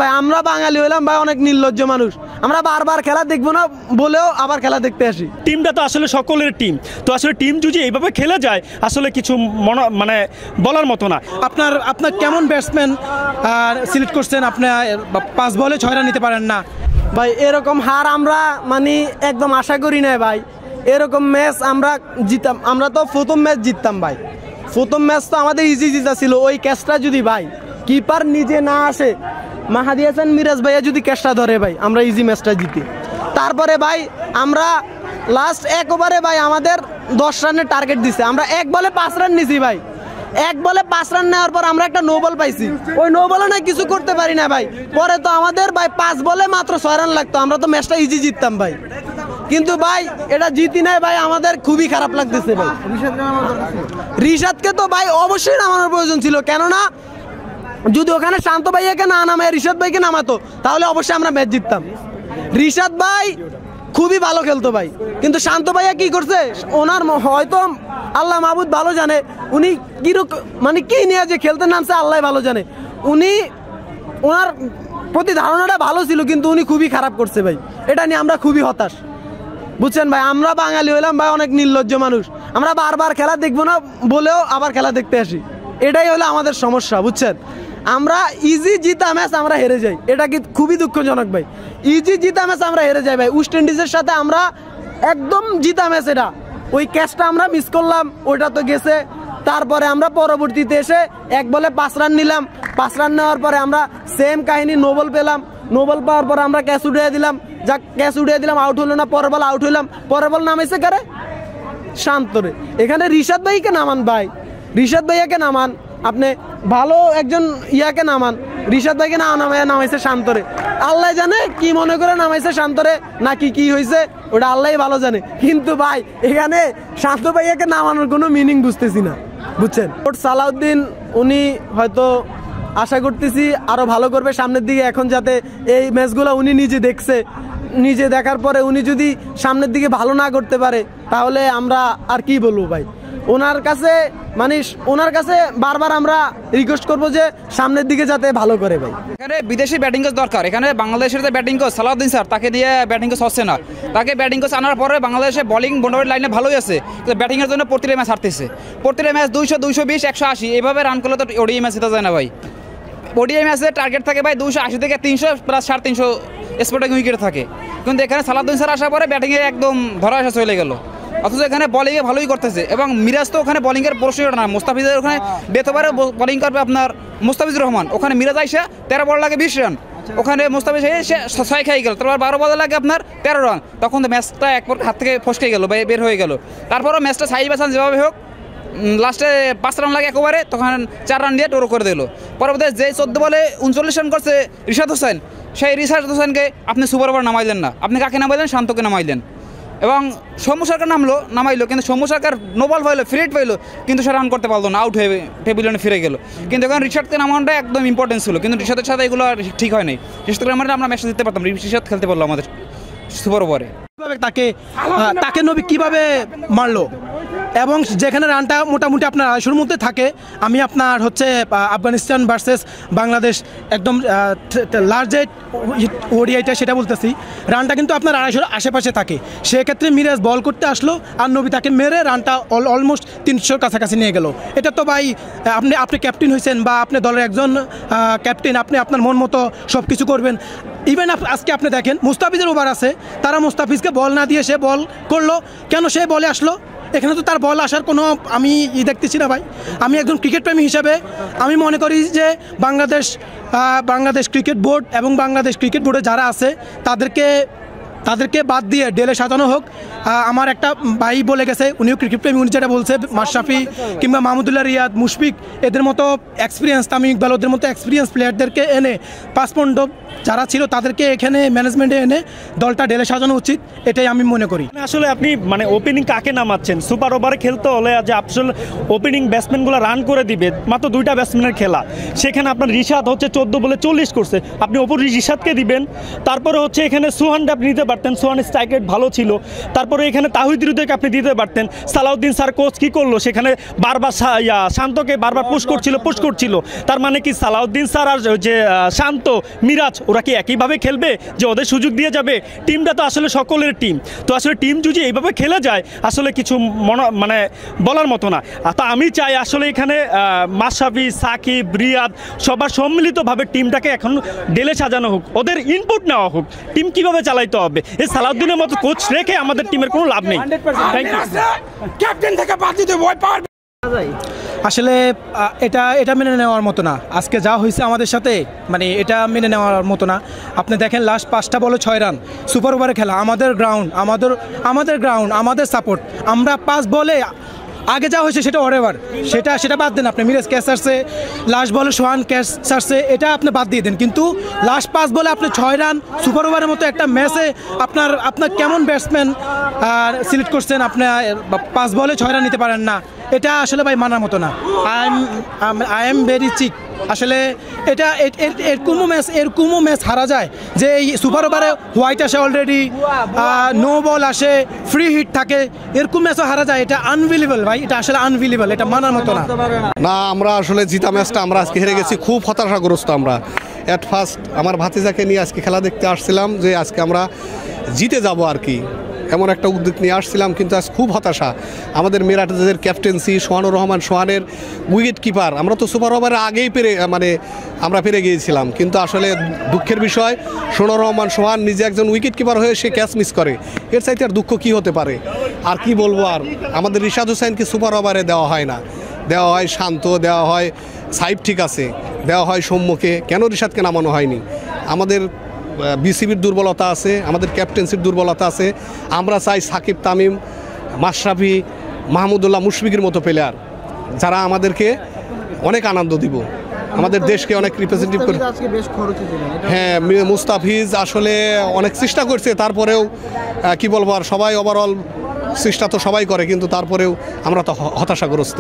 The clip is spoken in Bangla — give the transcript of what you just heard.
ভাই আমরা বাঙালি হইলাম ভাই অনেক নির্লজ্জ মানুষ। আমরা বারবার খেলা দেখবো না বলেও আবার খেলা দেখতে আসি। টিমটা তো আসলে সকলের টিম, তো আসলে টিম যদি এইভাবে খেলে যায় আসলে কিছু মানে বলার মতো না। আপনার কেমন ব্যাটসম্যান সিলেক্ট করছেন? আপনার 5 বলে 6 রান নিতে পারেন না ভাই। এরকম হার আমরা মানে একদম আশা করি না ভাই। এরকম ম্যাচ আমরা জিতাম, আমরা তো প্রথম ম্যাচ জিততাম ভাই। প্রথম ম্যাচ তো আমাদের ইজি জিতা ছিল। ওই ক্যাচটা যদি ভাই কিপার নিজে না আসে, মাহাদি হাসান মিরাজ ভাইয়া যদি ক্যাচটা ধরে ভাই, আমরা ইজি ম্যাচটা জিতি। তারপরে ভাই আমরা লাস্ট 1 ওভারে ভাই আমাদের 10 রানের টার্গেট দিছে, আমরা 1 বলে 5 রান নিছি ভাই। 1 বলে 5 রান নেওয়ার পর আমরা একটা নো বল পাইছি, ওই নো বলে না কিছু করতে পারি না ভাই। পরে তো আমাদের ভাই 5 বলে মাত্র 6 রান লাগতো, আমরা তো ম্যাচটা ইজি জিততাম ভাই। কিন্তু ভাই এটা জিতি নাই ভাই, আমাদের খুবই খারাপ লাগতেছে ভাই। রিশাদকে তো ভাই অবশ্যই নামানোর প্রয়োজন ছিল, কেননা যদি ওখানে শান্ত ভাইয়াকে না নামায় রিশাদ ভাইকে নামাতো তাহলে অবশ্যই আমরা ম্যাচ জিততাম। রিশাদ ভাই খুবই ভালো খেলতো ভাই, কিন্তু শান্ত ভাইয়া কি করছে ওনার হয়তো আল্লাহ মাহবুদ ভালো জানে উনি কিরকম মানে কি নিয়ে যে খেলতে নামছে আল্লাহ ভালো জানে। ওনার প্রতি ধারণাটা ভালো ছিল কিন্তু উনি খুবই খারাপ করছে ভাই। এটা নিয়ে আমরা খুবই হতাশ, বুঝছেন ভাই। আমরা বাঙালি হইলাম ভাই অনেক নির্লজ্জ মানুষ। আমরা বারবার খেলা দেখবো না বলেও আবার খেলা দেখতে আসি, এটাই হলো আমাদের সমস্যা, বুঝছেন। আমরা ইজি জিতা ম্যাচ আমরা হেরে যাই, এটা কি খুবই দুঃখজনক ভাই। ইজি জিতা ম্যাচ আমরা হেরে যাই ভাই। ওয়েস্ট ইন্ডিজের সাথে আমরা একদম জিতা ম্যাচ, এটা ওই ক্যাচটা আমরা মিস করলাম, ওইটা তো গেছে। তারপরে আমরা পরবর্তীতে এসে 1 বলে 5 রান নিলাম। 5 রান নেওয়ার পরে আমরা সেম কাহিনী নো বল পেলাম। নো বল পাওয়ার পরে আমরা ক্যাচ উঠিয়ে দিলাম, যাক ক্যাচ উঠিয়ে দিলাম, আউট হলো না। পরের বল আউট হইলাম, পরের বল নামাইছে কারে? শান্তরে। এখানে রিশাদ ভাইকে নামান ভাই, রিশাদ ভাইয়াকে নামান, আপনি ভালো একজন ইয়াকে নামান। রিশাদ ভাইকে না নামাইছে শান্তরে। আল্লাহ জানে কি মনে করে নামাইছে শান্তরে, নাকি কি হয়েছে ওটা আল্লাহ ভালো জানে। কিন্তু ভাই এখানে শান্ত ভাইয়াকে নামানোর কোনো মিনিং বুঝতেছি না, বুঝছেন। সালাউদ্দিন উনি হয়তো আশা করতেছি আরো ভালো করবে সামনের দিকে। এখন যাতে এই ম্যাচগুলো উনি নিজে দেখছে, নিজে দেখার পরে উনি যদি সামনের দিকে ভালো না করতে পারে তাহলে আমরা আর কি বলবো ভাই। ওনার কাছে বারবার আমরা রিকোয়েস্ট করবো যে সামনের দিকে যাতে ভালো করে ভাই। এখানে বিদেশি ব্যাটিং কোচ দরকার। এখানে বাংলাদেশের যে ব্যাটিং কোচ সালাউদ্দিন স্যার, তাকে দিয়ে ব্যাটিং কোচ হচ্ছে না। তাকে ব্যাটিং কোচ আনার পরে বাংলাদেশে বোলিং মোটামুটি লাইনে ভালোই আছে, কিন্তু ব্যাটিংয়ের জন্য প্রতিটা ম্যাচ হারতেছে। প্রতিটা ম্যাচ 200, 220, 180 এভাবে রান করলে তো ওডিআই ম্যাচ জিতা যায় না ভাই। ওডিআই ম্যাচের টার্গেট থাকে ভাই 280 থেকে 300 প্লাস 350 স্পোর্টিং উইকেট থাকে। কিন্তু এখানে সালাউদ্দিন স্যার আসার পরে ব্যাটিংয়ে একদম ধরা আসা চলে গেল। অথচ এখানে বলিংয়ে ভালোই করতেছে, এবং মিরাজ তো ওখানে বলিংয়ের প্রশ্নই না। মুস্তাফিজের ওখানে বেতবারে বোলিং করবে আপনার মুস্তাফিজুর রহমান, ওখানে মিরাজ আইসা 13 বল লাগে 20 রান, ওখানে মুস্তাফিজ সে 6 খাই গেল। তারপর 12 বলে লাগে আপনার 13 রান, তখন তো ম্যাচটা একবার হাত থেকে ফসকে গেল, বের হয়ে গেল। তারপরও ম্যাচটা সাইজ বাসান যেভাবে হোক লাস্টে 5 রান লাগে একেবারে, তখন 4 রান দিয়ে টোরো করে দিল। পরবর্তী যে 14 বলে 39 রান করছে রিশাদ হোসেন, সেই রিশাদ হোসেনকে আপনি সুপার ওভার নামাইলেন না। আপনি কাকে নামাইলেন? শান্তকে নামাইলেন। এবং সৌম্য সরকার নামাইলো, কিন্তু সৌম্য সরকার নো বল পাইলো, ফ্রি হিট পাইলো, কিন্তু সে রান করতে পারলো না, আউট হয়ে টেবিলনে ফিরে গেল। কিন্তু এখন রিশাদকে নামানোটা একদম ইম্পর্টেন্ট ছিল, কিন্তু রিশাদের সাথে এগুলো ঠিক হয় নাই। রিশাদকে নামালে আমরা ম্যাচটা জিততে পারতাম। রিশাদ খেলতে পারলো আমাদের সুপার ওভারে। তাকে নবী কিভাবে মারলো, এবং যেখানে রানটা মোটামুটি আপনার 250-র মধ্যে থাকে। আমি আপনার হচ্ছে আফগানিস্তান ভার্সেস বাংলাদেশ একদম লার্জেস্ট ওডিআইটা সেটা বলতেছি, রানটা কিন্তু আপনার 250-র আশেপাশে থাকে। সেক্ষেত্রে মিরাজ বল করতে আসলো আর নবী তাকে মেরে রানটা অলমোস্ট 300-র কাছাকাছি নিয়ে গেল। এটা তো ভাই আপনি ক্যাপ্টেন হয়েছেন বা আপনি দলের একজন ক্যাপ্টেন, আপনি আপনার মন মতো সব কিছু করবেন। ইভেন আজকে আপনি দেখেন মুস্তাফিজের ওভার আছে, তারা মুস্তাফিজকে বল না দিয়ে সে বল করলো, কেন সে বলে আসলো? এখানে তো তার বল আসার কোনো আমি দেখতেছি না ভাই। আমি একজন ক্রিকেট প্রেমী হিসাবে আমি মনে করি যে বাংলাদেশ ক্রিকেট বোর্ড এবং বাংলাদেশ ক্রিকেট বোর্ডে যারা আছে তাদেরকে বাদ দিয়ে ডেলে সাজানো হোক। আমার একটা ভাই বলে গেছে, উনিও ক্রিকেট প্রেমী, উনি যেটা বলছে মাশরাফি কিংবা মাহমুদুল্লাহ রিয়াদ, মুশফিক এদের মতো এক্সপিরিয়েন্স, তামিম ইকবাল ওদের মতো এক্সপিরিয়েন্স প্লেয়ারদেরকে এনে 5 যারা ছিল তাদেরকে এখানে ম্যানেজমেন্টে এনে দলটা ডেলে সাজানো উচিত, এটাই আমি মনে করি। আসলে আপনি ওপেনিং কাকে নামাচ্ছেন? সুপার ওভারে খেলতে হলে যে আসলে ওপেনিং ব্যাটসম্যানগুলো রান করে দিবে, মাত্র 2টা ব্যাটসম্যানের খেলা, সেখানে আপনার রিশাদ হচ্ছে 14 বলে 40 করছে, আপনি ওপর রিশাদকে দিবেন। তারপরে হচ্ছে এখানে সুহানটা আপনি নিতে পারতেন, সোহান স্ট্রাইক রেট ভালো ছিল, তারপরে এখানে তাহিদ হৃদয়কে আপনি দিতে পারতেন। সালাউদ্দিন স্যার কোচ কী করলো, সেখানে বারবার শান্তকে বারবার পুশ করছিল। তার মানে কি সালাউদ্দিন স্যার আর যে শান্ত মিরাজ ওরা কি একইভাবে খেলবে যে ওদের সুযোগ দিয়ে যাবে? টিমটা তো আসলে সকলের টিম, তো আসলে টিম যদি এইভাবে খেলে যায় আসলে কিছু মানে বলার মতো না। তো আমি চাই আসলে এখানে মাশরাফি, সাকিব, রিয়াদ সবার সম্মিলিতভাবে টিমটাকে এখন ডেলে সাজানো হোক, ওদের ইনপুট নেওয়া হোক, টিম কিভাবে চালাইতে হবে। এই সালাউদ্দিনের মতো কোচ রেখে আমাদের টিমের কোনো লাভ নেই। ক্যাপ্টেন থেকে বাদ দিতে ভয় পাওয়ার আসলে এটা মেনে নেওয়ার মতো না। আজকে যা হয়েছে আমাদের সাথে, মানে এটা মেনে নেওয়ার মতো না। আপনি দেখেন লাস্ট 5টা বলে 6 রান, সুপার ওভারে খেলা, আমাদের গ্রাউন্ড, আমাদের সাপোর্ট, আমরা 5 বলে আগে যা হয়েছে সেটা ওভার, সেটা বাদ দেন। আপনি মিরাজ ক্যাচ ছাড়ছে, লাস্ট বলে সোহান ক্যাচ ছাড়ছে, এটা আপনি বাদ দিয়ে দেন। কিন্তু লাস্ট 5 বলে আপনি 6 রান সুপার ওভারের মতো একটা ম্যাচে আপনার কেমন ব্যাটসম্যান সিলেক্ট করছেন, আপনি 5 বলে 6 রান নিতে পারেন না, এটা আসলে ভাই মানার মতো না। আই এম ভেরি চিক। আসলে এটা এরকমও ম্যাচ হারা যায় যে এই সুপার ওভারে হোয়াইট আসে, অলরেডি নো বল আসে, ফ্রি হিট থাকে, এরকম ম্যাচও হারা যায়। এটা আনবিলিভেবল ভাই, এটা আসলে আনবিলিভেবল, এটা মানার মতো না। আমরা আসলে জিতা ম্যাচটা আমরা আজকে হেরে গেছি, খুব হতাশাগ্রস্ত আমরা। অ্যাট ফার্স্ট আমার ভাতিজাকে নিয়ে আজকে খেলা দেখতে আসছিলাম যে আজকে আমরা জিতে যাব আর কি, এমন একটা উদ্যোগ নিয়ে আসছিলাম, কিন্তু আজ খুব হতাশা। আমাদের মেরাজের ক্যাপ্টেন্সি, সোহানুর রহমান সোহানের উইকেট কিপার, আমরা তো সুপার ওভারে আগেই আমরা পেরে গিয়েছিলাম, কিন্তু আসলে দুঃখের বিষয় সোহানুর রহমান সোহান নিজে একজন উইকেট কিপার হয়ে সে ক্যাচ মিস করে। এর চাইতে আর দুঃখ কী হতে পারে? আর কি বলবো, আর আমাদের রিশাদ হোসেনকে সুপার ওভারে দেওয়া হয় না, দেওয়া হয় শান্ত, দেওয়া হয় সাইফ, ঠিক আছে, দেওয়া হয় সৌম্যকে, কেন রিশাদকে নামানো হয়নি? আমাদের বিসিবির দুর্বলতা আছে, আমাদের ক্যাপ্টেন্সির দুর্বলতা আছে। আমরা চাই সাকিব, তামিম, মাশরাফি, মাহমুদুল্লাহ, মুশফিকের মতো প্লেয়ার যারা আমাদেরকে অনেক আনন্দ দিব, আমাদের দেশকে অনেক রিপ্রেজেন্টেটিভ করে। হ্যাঁ, মুস্তাফিজ আসলে অনেক চেষ্টা করছে, তারপরেও কি বলবো, আর সবাই ওভারঅল চেষ্টা তো সবাই করে, কিন্তু তারপরেও আমরা তো হতাশাগ্রস্ত।